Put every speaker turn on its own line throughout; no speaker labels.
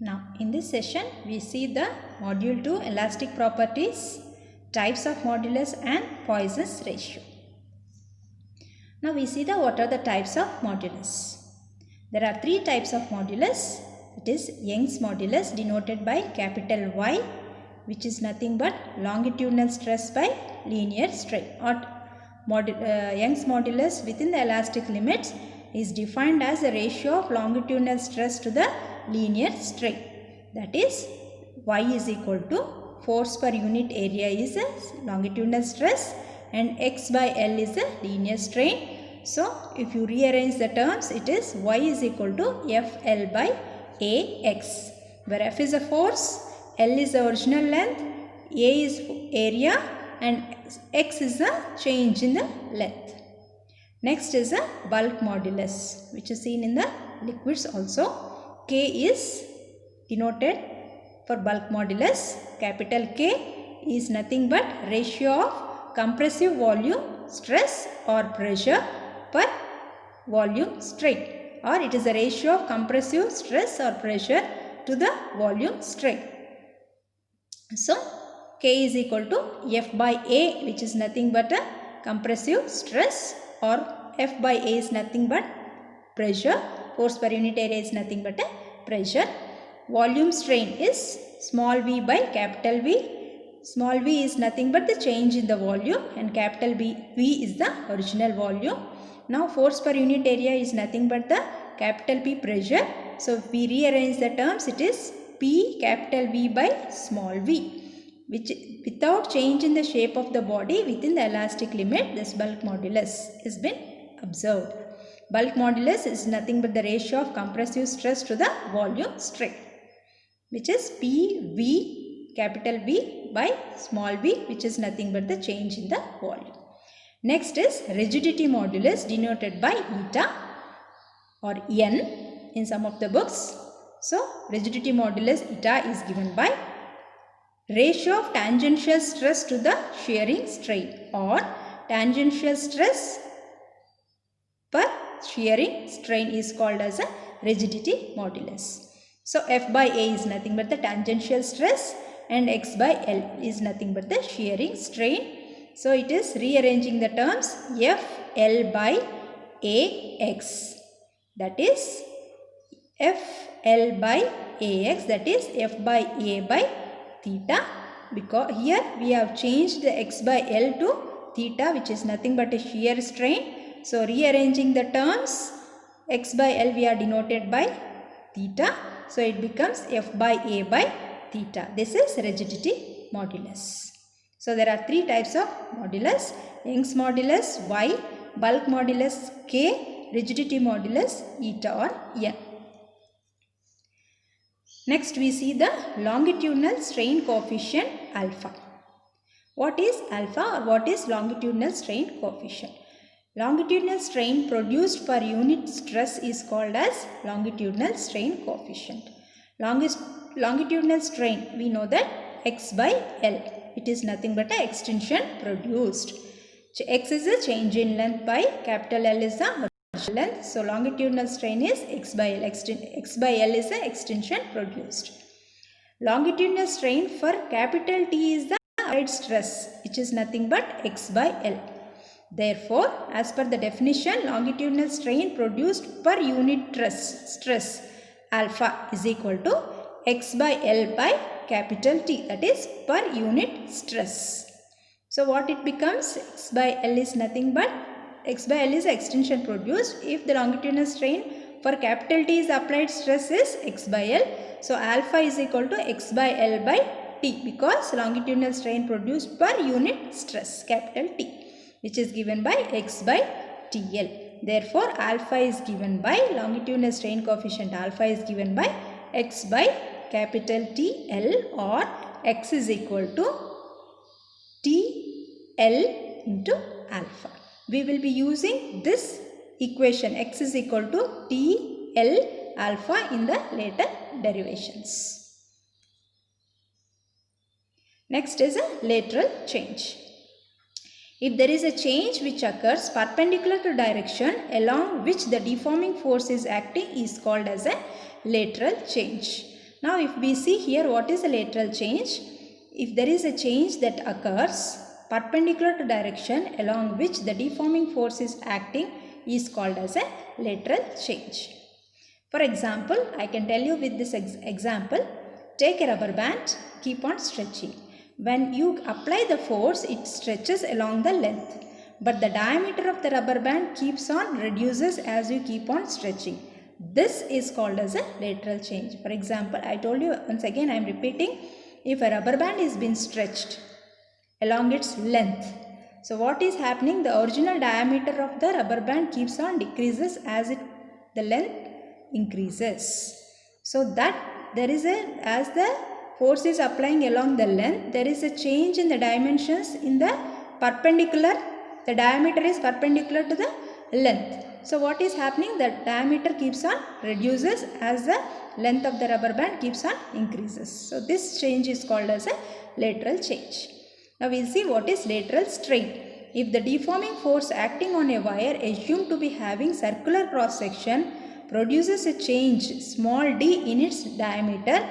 Now in this session we see the module 2 elastic properties, types of modulus and Poisson's ratio. Now we see what are the types of modulus. There are three types of modulus. It is Young's modulus denoted by capital Y, which is nothing but longitudinal stress by linear strain, or Young's modulus within the elastic limits is defined as the ratio of longitudinal stress to the linear strain. That is, Y is equal to force per unit area is a longitudinal stress and X by L is a linear strain. So if you rearrange the terms, it is Y is equal to FL by AX, where F is a force, L is the original length, A is area and X is the change in the length. Next is a bulk modulus, which is seen in the liquids also. K is denoted for bulk modulus. Capital K is nothing but ratio of compressive volume stress or pressure per volume strain, or it is a ratio of compressive stress or pressure to the volume strain. So K is equal to F by A, which is nothing but a compressive stress, or F by A is nothing but pressure. Force per unit area is nothing but a pressure. Volume strain is small v by capital V. Small v is nothing but the change in the volume and capital V is the original volume. Now force per unit area is nothing but the capital P pressure. So if we rearrange the terms, it is P capital V by small v, which without change in the shape of the body within the elastic limit, this bulk modulus has been observed. Bulk modulus is nothing but the ratio of compressive stress to the volume strain, which is PV capital V by small v, which is nothing but the change in the volume. Next is rigidity modulus denoted by eta or N in some of the books. So rigidity modulus eta is given by ratio of tangential stress to the shearing strain, or tangential stress per shearing strain is called as a rigidity modulus. So F by A is nothing but the tangential stress and X by L is nothing but the shearing strain. So it is rearranging the terms FL by AX, that is FL by AX, that is F by A by theta, because here we have changed the X by L to theta, which is nothing but a shear strain. So rearranging the terms, X by L we are denoted by theta. So it becomes F by A by theta. This is rigidity modulus. So there are three types of modulus: Young's modulus Y, bulk modulus K, rigidity modulus eta or N. Next we see the longitudinal strain coefficient alpha. What is alpha, or what is longitudinal strain coefficient? Longitudinal strain produced per unit stress is called as longitudinal strain coefficient. Longitudinal strain, we know that X by L. It is nothing but an extension produced. X is a change in length by capital L is the length. So longitudinal strain is X by L. X by L is the extension produced. Longitudinal strain for capital T is the applied stress, which is nothing but X by L. Therefore, as per the definition, longitudinal strain produced per unit stress alpha is equal to X by L by capital T, that is per unit stress. So what it becomes? X by L is nothing but, X by L is extension produced. If the longitudinal strain for capital T is applied stress is X by L. So alpha is equal to X by L by T, because longitudinal strain produced per unit stress capital T, which is given by X by TL. Therefore, alpha is given by longitudinal strain coefficient alpha is given by X by capital TL, or X is equal to TL into alpha. We will be using this equation X is equal to TL alpha in the later derivations. Next is a lateral change. If there is a change which occurs perpendicular to direction along which the deforming force is acting is called as a lateral change. Now if we see here what is a lateral change, if there is a change that occurs perpendicular to direction along which the deforming force is acting is called as a lateral change. For example, I can tell you with this example, take a rubber band, keep on stretching. When you apply the force, it stretches along the length, but the diameter of the rubber band keeps on reduces as you keep on stretching. This is called as a lateral change. For example, I told you once again, I am repeating, if a rubber band is being stretched along its length, so what is happening? The original diameter of the rubber band keeps on decreases as the length increases. So that there is as the force is applying along the length, there is a change in the dimensions in the perpendicular. The diameter is perpendicular to the length. So what is happening? The diameter keeps on reduces as the length of the rubber band keeps on increases. So this change is called as a lateral change. Now we will see what is lateral strain. If the deforming force acting on a wire assumed to be having circular cross section produces a change small d in its diameter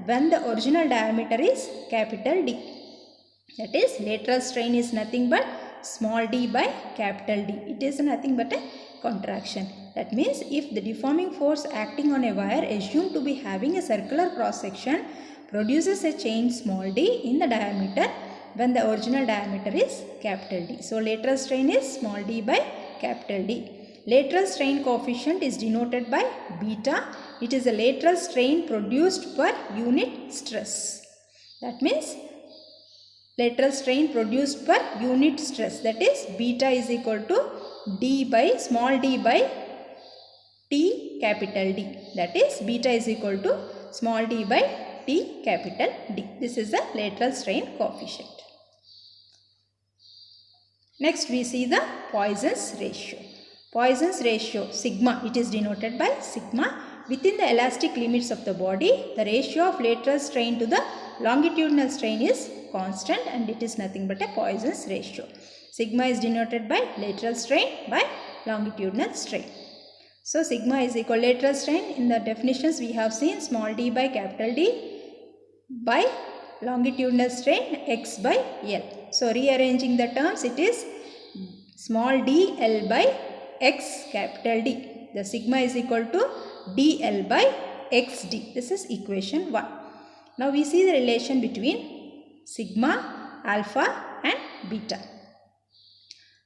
when the original diameter is capital D. That is, lateral strain is nothing but small d by capital D. It is nothing but a contraction. That means if the deforming force acting on a wire assumed to be having a circular cross section produces a change small d in the diameter when the original diameter is capital D. So lateral strain is small d by capital D. Lateral strain coefficient is denoted by beta. It is a lateral strain produced per unit stress. That means lateral strain produced per unit stress, that is beta is equal to d by small d by T capital D. That is beta is equal to small d by T capital D. This is the lateral strain coefficient. Next we see the Poisson's ratio. Poisson's ratio, sigma, it is denoted by sigma. Within the elastic limits of the body, the ratio of lateral strain to the longitudinal strain is constant and it is nothing but a Poisson's ratio. Sigma is denoted by lateral strain by longitudinal strain. So sigma is equal to lateral strain. In the definitions we have seen small d by capital D by longitudinal strain x by L. So rearranging the terms, it is small d L by x capital D. The sigma is equal to dl by xd. This is equation 1. Now we see the relation between sigma, alpha and beta.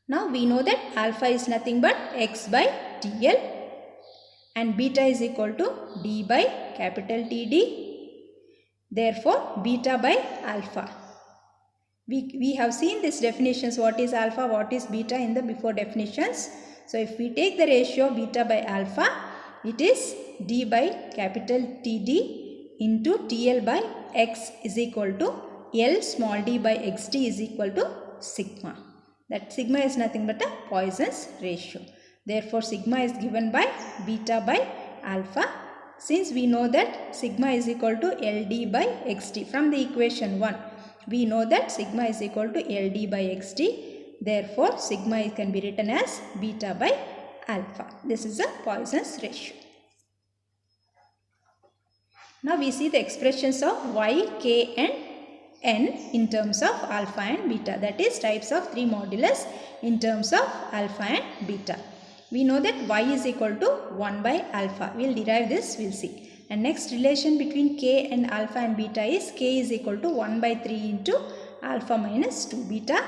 Now we know that alpha is nothing but x by dl and beta is equal to d by capital TD. Therefore beta by alpha. We have seen these definitions, what is alpha, what is beta in the before definitions. So if we take the ratio beta by alpha, it is d by capital TD into TL by x is equal to L small d by xd is equal to sigma. That sigma is nothing but a Poisson's ratio. Therefore sigma is given by beta by alpha. Since we know that sigma is equal to LD by XD from the equation 1, we know that sigma is equal to LD by XD. Therefore sigma can be written as beta by alpha. This is a Poisson's ratio. Now we see the expressions of y, k and n in terms of alpha and beta, that is types of 3 modulus in terms of alpha and beta. We know that y is equal to 1 by alpha. We will derive this, we will see. And next relation between k and alpha and beta is k is equal to 1 by 3 into alpha minus 2 beta.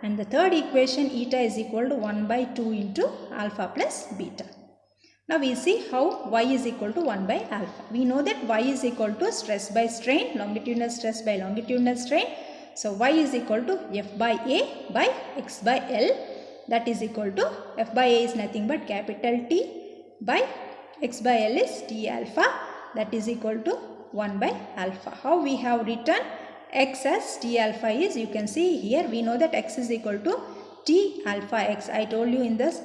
And the third equation eta is equal to 1 by 2 into alpha plus beta. Now we see how y is equal to 1 by alpha. We know that y is equal to stress by strain, longitudinal stress by longitudinal strain. So y is equal to F by A by x by L, that is equal to F by A is nothing but capital T by x by L is T alpha, that is equal to 1 by alpha. How we have written x as T alpha is, you can see here we know that x is equal to T alpha x. I told you in this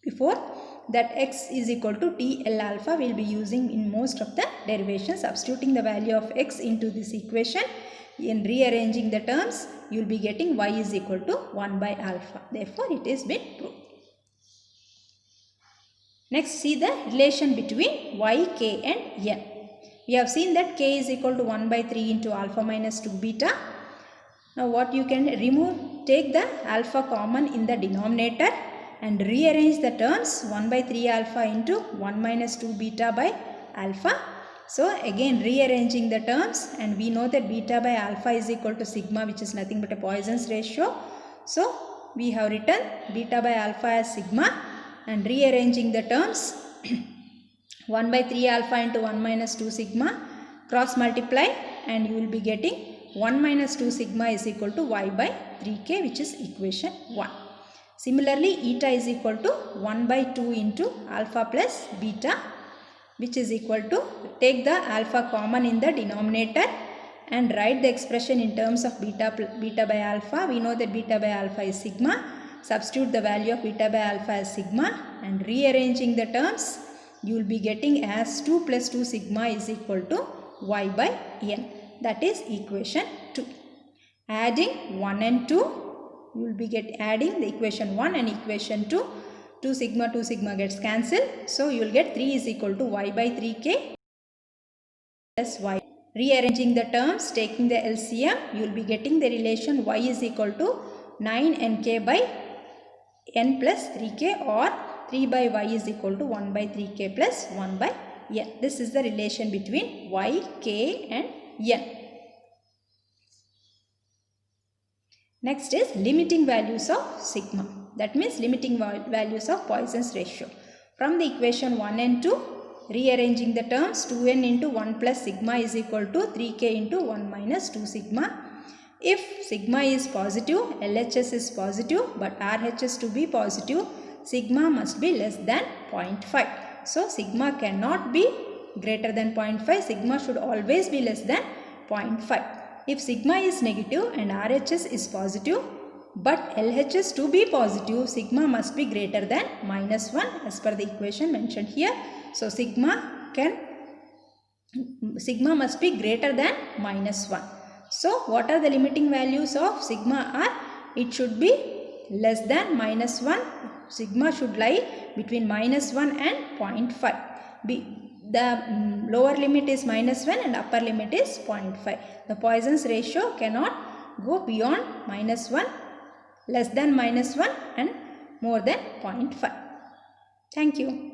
before that x is equal to TL alpha we will be using in most of the derivations, substituting the value of x into this equation. In rearranging the terms, you will be getting y is equal to 1 by alpha. Therefore, it is been proved. Next, see the relation between y, k and n. We have seen that k is equal to 1 by 3 into alpha minus 2 beta. Now what you can remove, take the alpha common in the denominator and rearrange the terms 1 by 3 alpha into 1 minus 2 beta by alpha. So again rearranging the terms, and we know that beta by alpha is equal to sigma, which is nothing but a Poisson's ratio. So we have written beta by alpha as sigma, and rearranging the terms 1 by 3 alpha into 1 minus 2 sigma, cross multiply, and you will be getting 1 minus 2 sigma is equal to y by 3k, which is equation 1. Similarly, eta is equal to 1 by 2 into alpha plus beta, which is equal to, take the alpha common in the denominator and write the expression in terms of beta by alpha. We know that beta by alpha is sigma. Substitute the value of beta by alpha as sigma, and rearranging the terms, you will be getting as 2 plus 2 sigma is equal to y by n. That is equation 2. Adding 1 and 2, you will be adding the equation 1 and equation 2. 2 sigma gets cancelled. So you will get 3 is equal to y by 3k plus y. Rearranging the terms, taking the LCM, you will be getting the relation y is equal to 9nk by n plus 3k, or 3 by y is equal to 1 by 3k plus 1 by n. This is the relation between y, k and n. Next is limiting values of sigma. That means limiting values of Poisson's ratio. From the equation 1 and 2, rearranging the terms, 2n into 1 plus sigma is equal to 3k into 1 minus 2 sigma. If sigma is positive, LHS is positive, but RHS to be positive, sigma must be less than 0.5. So sigma cannot be greater than 0.5. Sigma should always be less than 0.5. If sigma is negative and RHS is positive, but LHS to be positive, sigma must be greater than minus 1 as per the equation mentioned here. So sigma must be greater than minus 1. So what are the limiting values of sigma are? It should be less than minus 1. Sigma should lie between minus 1 and 0.5. The lower limit is minus 1 and upper limit is 0.5. The Poisson's ratio cannot go beyond minus 1, less than minus 1 and more than 0.5. Thank you.